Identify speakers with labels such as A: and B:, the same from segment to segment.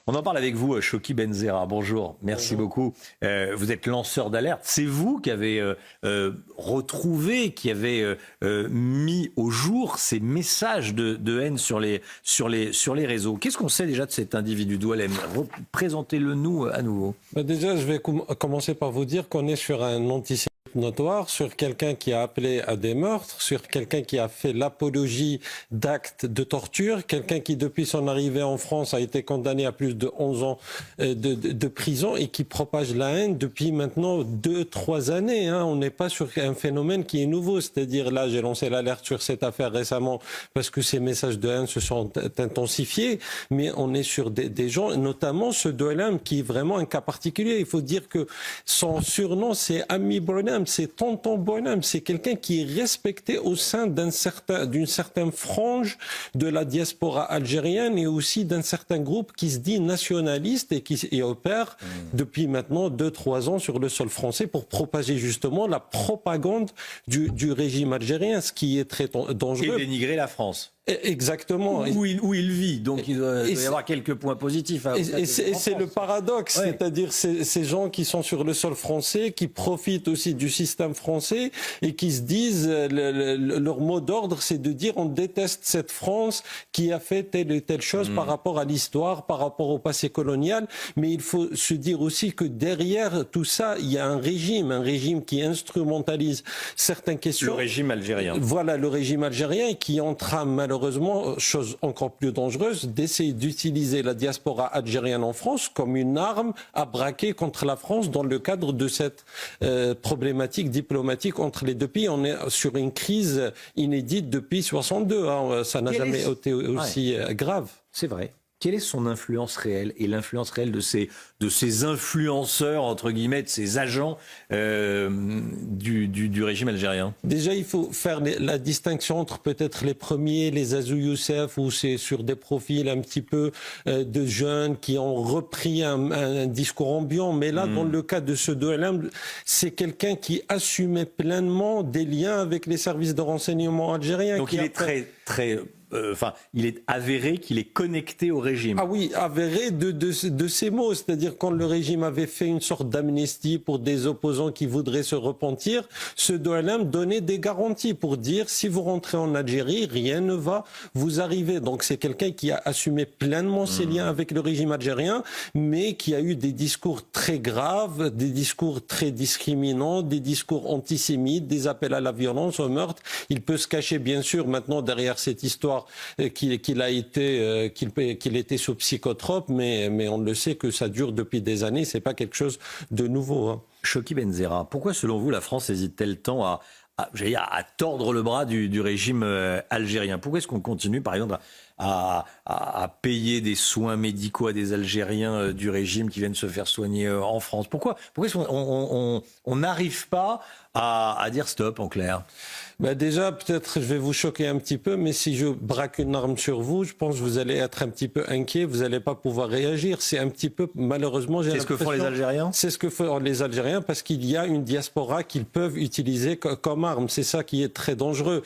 A: On en parle avec vous, Choki Benzera. Bonjour, merci beaucoup. Vous êtes lanceur d'alerte. C'est vous qui avez retrouvé, qui avez mis au jour ces messages de haine sur les réseaux. Qu'est-ce qu'on sait déjà de cet individu Doualem? Présentez-le nous à nouveau.
B: Déjà, je vais commencer par vous dire qu'on est sur un antisémitisme notoire, sur quelqu'un qui a appelé à des meurtres, sur quelqu'un qui a fait l'apologie d'actes de torture, quelqu'un qui, depuis son arrivée en France, a été condamné à plus de 11 ans de prison et qui propage la haine depuis maintenant 2-3 années. On n'est pas sur un phénomène qui est nouveau. C'est-à-dire, là, j'ai lancé l'alerte sur cette affaire récemment parce que ces messages de haine se sont intensifiés, mais on est sur des gens, notamment ce Doualem qui est vraiment un cas particulier. Il faut dire que son surnom, c'est Ami Bonhomme, c'est Tonton Bonhomme, c'est quelqu'un qui est respecté au sein d'une certaine frange de la diaspora algérienne et aussi d'un certain groupe qui se dit nationaliste et qui opère depuis maintenant 2-3 ans sur le sol français pour propager justement la propagande du régime algérien, ce qui est très dangereux.
A: Et dénigrer la France.
B: Exactement.
A: Où il vit, donc il doit y avoir quelques points positifs.
B: Et c'est le paradoxe, c'est-à-dire ces gens qui sont sur le sol français, qui profitent aussi du système français et qui se disent, leur mot d'ordre, c'est de dire on déteste cette France qui a fait telle et telle chose par rapport à l'histoire, par rapport au passé colonial. Mais il faut se dire aussi que derrière tout ça, il y a un régime qui instrumentalise certaines questions.
A: Le régime algérien.
B: Voilà, le régime algérien qui entrame malheureusement, chose encore plus dangereuse, d'essayer d'utiliser la diaspora algérienne en France comme une arme à braquer contre la France dans le cadre de cette problématique diplomatique entre les deux pays. On est sur une crise inédite depuis 62. Ça n'a jamais été aussi grave.
A: C'est vrai. Quelle est son influence réelle et l'influence réelle de ces influenceurs, entre guillemets, de ces agents du régime algérien?
B: Déjà, il faut faire la distinction entre peut-être les premiers, les Azou Youssef, où c'est sur des profils un petit peu de jeunes qui ont repris un discours ambiant. Mais là, dans le cas de ce Doualem, c'est quelqu'un qui assumait pleinement des liens avec les services de renseignement algériens.
A: Donc il est très... il est avéré qu'il est connecté au régime.
B: Ah oui, avéré de ces mots. C'est-à-dire quand le régime avait fait une sorte d'amnistie pour des opposants qui voudraient se repentir, ce Doualem donnait des garanties pour dire si vous rentrez en Algérie, rien ne va vous arriver. Donc c'est quelqu'un qui a assumé pleinement ses liens avec le régime algérien, mais qui a eu des discours très graves, des discours très discriminants, des discours antisémites, des appels à la violence, au meurtre. Il peut se cacher bien sûr maintenant derrière cette histoire qu'il était sous psychotrope, mais on le sait que ça dure depuis des années, c'est pas quelque chose de nouveau.
A: Choki Benzera, pourquoi selon vous la France hésite-t-elle tant à tordre le bras du régime algérien? Pourquoi est-ce qu'on continue par exemple à payer des soins médicaux à des Algériens du régime qui viennent se faire soigner en France? Pourquoi est-ce qu'on n'arrive pas à dire stop en clair?
B: Déjà, peut-être je vais vous choquer un petit peu, mais si je braque une arme sur vous, je pense que vous allez être un petit peu inquiet, vous n'allez pas pouvoir réagir. C'est un petit peu, malheureusement, j'ai l'impression...
A: C'est ce que font les Algériens?
B: C'est ce que font les Algériens parce qu'il y a une diaspora qu'ils peuvent utiliser comme arme. C'est ça qui est très dangereux.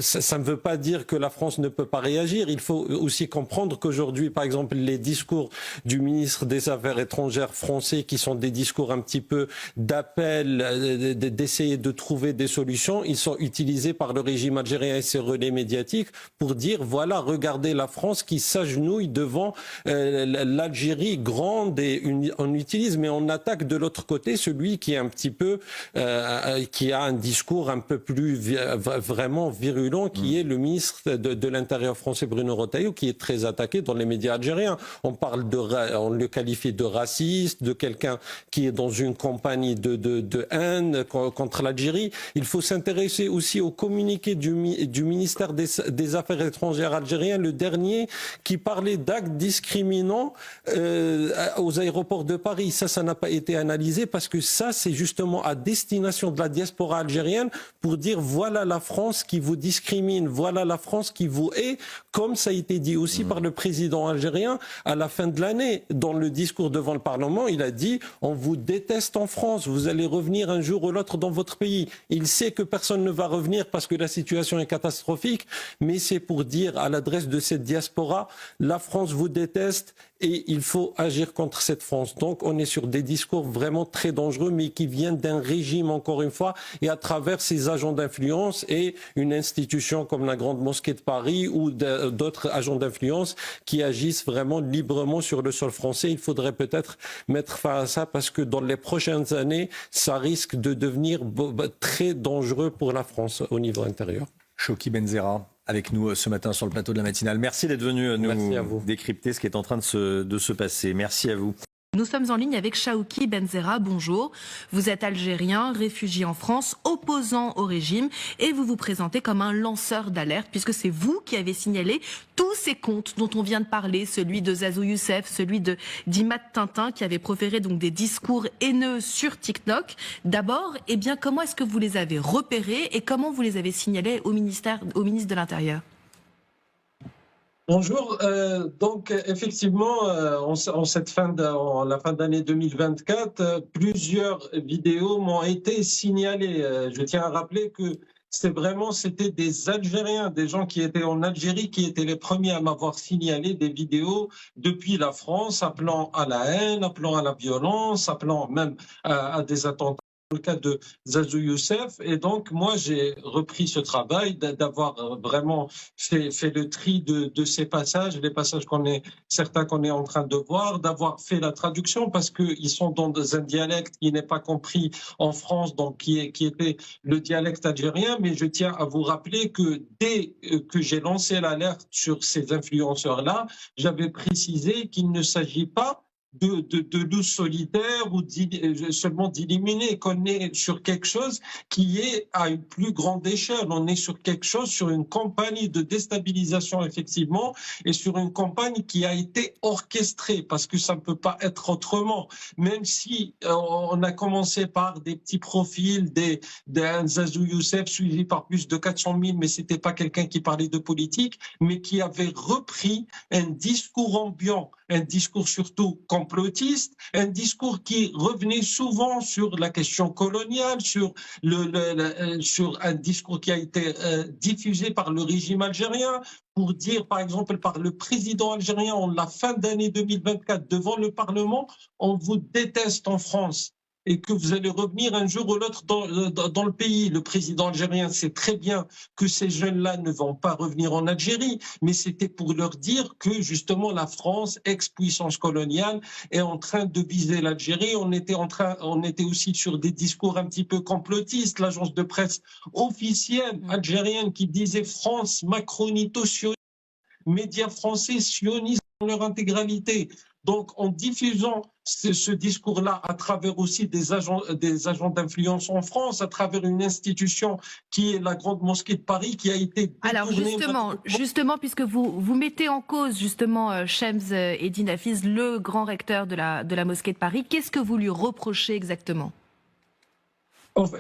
B: Ça ne veut pas dire que la France ne peut pas réagir. Il faut aussi comprendre qu'aujourd'hui, par exemple, les discours du ministre des Affaires étrangères français, qui sont des discours un petit peu d'appel, d'essayer de trouver des solutions, ils sont utilisé par le régime algérien et ses relais médiatiques pour dire voilà, regardez la France qui s'agenouille devant l'Algérie grande et on utilise, mais on attaque de l'autre côté celui qui est un petit peu qui a un discours un peu plus vraiment virulent, qui est le ministre de l'Intérieur français Bruno Retailleau, qui est très attaqué dans les médias algériens. On le qualifie de raciste, de quelqu'un qui est dans une campagne de haine contre l'Algérie. Il faut s'intéresser aussi au communiqué du ministère des Affaires étrangères algérien, le dernier, qui parlait d'actes discriminants aux aéroports de Paris. Ça n'a pas été analysé parce que ça, c'est justement à destination de la diaspora algérienne pour dire voilà la France qui vous discrimine, voilà la France qui vous hait, comme ça a été dit aussi par le président algérien à la fin de l'année. Dans le discours devant le Parlement, il a dit on vous déteste en France, vous allez revenir un jour ou l'autre dans votre pays. Il sait que personne ne va revenir parce que la situation est catastrophique, mais c'est pour dire à l'adresse de cette diaspora, la France vous déteste et il faut agir contre cette France. Donc on est sur des discours vraiment très dangereux, mais qui viennent d'un régime, encore une fois, et à travers ces agents d'influence et une institution comme la Grande Mosquée de Paris ou d'autres agents d'influence qui agissent vraiment librement sur le sol français. Il faudrait peut-être mettre fin à ça parce que dans les prochaines années, ça risque de devenir très dangereux pour la France au niveau intérieur.
A: Chokhi Benzerra, avec nous ce matin sur le plateau de la matinale. Merci d'être venu nous décrypter ce qui est en train de se passer. Merci à vous.
C: Nous sommes en ligne avec Chokhi Benzerra. Bonjour. Vous êtes algérien, réfugié en France, opposant au régime et vous vous présentez comme un lanceur d'alerte puisque c'est vous qui avez signalé tous ces comptes dont on vient de parler, celui de Zazu Youssef, celui d'Imad Tintin qui avait proféré donc des discours haineux sur TikTok. D'abord, comment est-ce que vous les avez repérés et comment vous les avez signalés au ministre de l'Intérieur ?
D: Bonjour. Donc effectivement, en la fin d'année 2024, plusieurs vidéos m'ont été signalées. Je tiens à rappeler que c'était des Algériens, des gens qui étaient en Algérie, qui étaient les premiers à m'avoir signalé des vidéos depuis la France, appelant à la haine, appelant à la violence, appelant même à des attentats. Le cas de Zazu Youssef. Et donc, moi, j'ai repris ce travail d'avoir vraiment fait le tri de ces passages, les passages certains qu'on est en train de voir, d'avoir fait la traduction parce qu'ils sont dans un dialecte qui n'est pas compris en France, donc qui était le dialecte algérien. Mais je tiens à vous rappeler que dès que j'ai lancé l'alerte sur ces influenceurs-là, j'avais précisé qu'il ne s'agit pas de loups solitaires ou seulement d'éliminer, qu'on est sur quelque chose qui est à une plus grande échelle. On est sur quelque chose, sur une campagne de déstabilisation effectivement, et sur une campagne qui a été orchestrée, parce que ça ne peut pas être autrement. Même si on a commencé par des petits profils, d'un Zazu Youssef suivi par plus de 400 000, mais c'était pas quelqu'un qui parlait de politique, mais qui avait repris un discours ambiant, un discours surtout complotiste, un discours qui revenait souvent sur la question coloniale, sur un discours qui a été diffusé par le régime algérien, pour dire, par exemple, par le président algérien en la fin d'année 2024 devant le Parlement, on vous déteste en France et que vous allez revenir un jour ou l'autre dans le pays. Le président algérien sait très bien que ces jeunes-là ne vont pas revenir en Algérie, mais c'était pour leur dire que justement la France, ex-puissance coloniale, est en train de viser l'Algérie. On était aussi sur des discours un petit peu complotistes. L'agence de presse officielle algérienne qui disait France macronito-sioniste, médias français sionistes dans leur intégralité. Donc, en diffusant ce discours-là à travers aussi des agents d'influence en France, à travers une institution qui est la Grande Mosquée de Paris, qui a été...
C: Alors justement, puisque vous mettez en cause justement Shemz Eddine Hafiz, le grand recteur de la Mosquée de Paris, qu'est-ce que vous lui reprochez exactement ?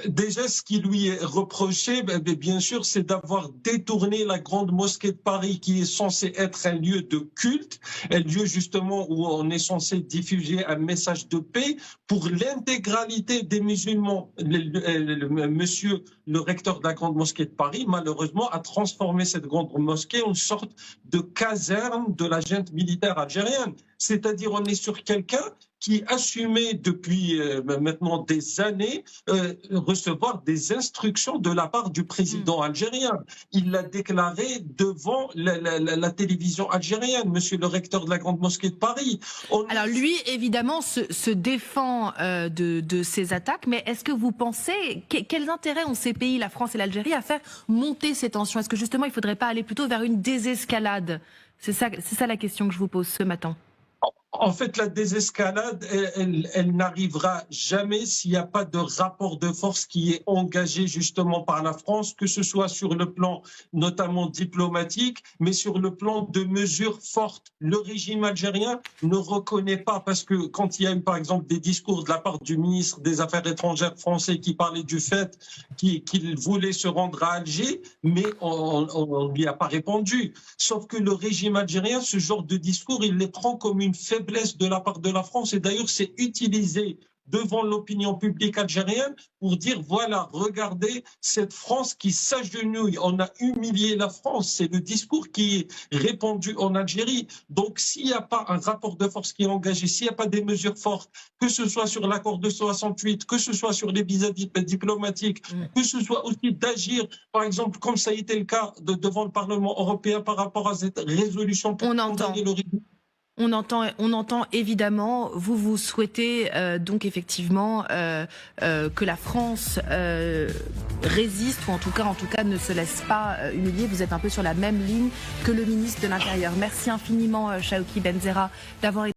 D: Déjà, ce qui lui est reproché, bien sûr, c'est d'avoir détourné la Grande Mosquée de Paris, qui est censée être un lieu de culte, un lieu justement où on est censé diffuser un message de paix pour l'intégralité des musulmans. Monsieur le recteur de la Grande Mosquée de Paris, malheureusement, a transformé cette Grande Mosquée en sorte de caserne de la junte militaire algérienne. C'est-à-dire, on est sur quelqu'un qui assumait depuis maintenant des années recevoir des instructions de la part du président algérien. Il l'a déclaré devant la télévision algérienne, monsieur le recteur de la Grande Mosquée de Paris.
C: Alors lui, évidemment, se défend de ces attaques, mais est-ce que vous pensez, quels intérêts ont ces pays, la France et l'Algérie, à faire monter ces tensions ? Est-ce que justement, il ne faudrait pas aller plutôt vers une désescalade ? C'est ça la question que je vous pose ce matin.
D: En fait, la désescalade, elle n'arrivera jamais s'il n'y a pas de rapport de force qui est engagé justement par la France, que ce soit sur le plan notamment diplomatique, mais sur le plan de mesures fortes. Le régime algérien ne reconnaît pas, parce que quand il y a eu par exemple des discours de la part du ministre des Affaires étrangères français qui parlait du fait qu'il voulait se rendre à Alger, mais on ne lui a pas répondu. Sauf que le régime algérien, ce genre de discours, il les prend comme une faiblesse de la part de la France, et d'ailleurs c'est utilisé devant l'opinion publique algérienne pour dire voilà, regardez cette France qui s'agenouille, on a humilié la France, c'est le discours qui est répandu en Algérie. Donc s'il n'y a pas un rapport de force qui est engagé, s'il n'y a pas des mesures fortes, que ce soit sur l'accord de 68, que ce soit sur les visas diplomatiques, que ce soit aussi d'agir, par exemple, comme ça a été le cas devant le Parlement européen par rapport à cette résolution pour condamner le régime.
C: On entend évidemment, vous souhaitez donc effectivement que la France résiste, ou en tout cas ne se laisse pas humilier. Vous êtes un peu sur la même ligne que le ministre de l'Intérieur. Merci infiniment, Chawki Benzerra, d'avoir été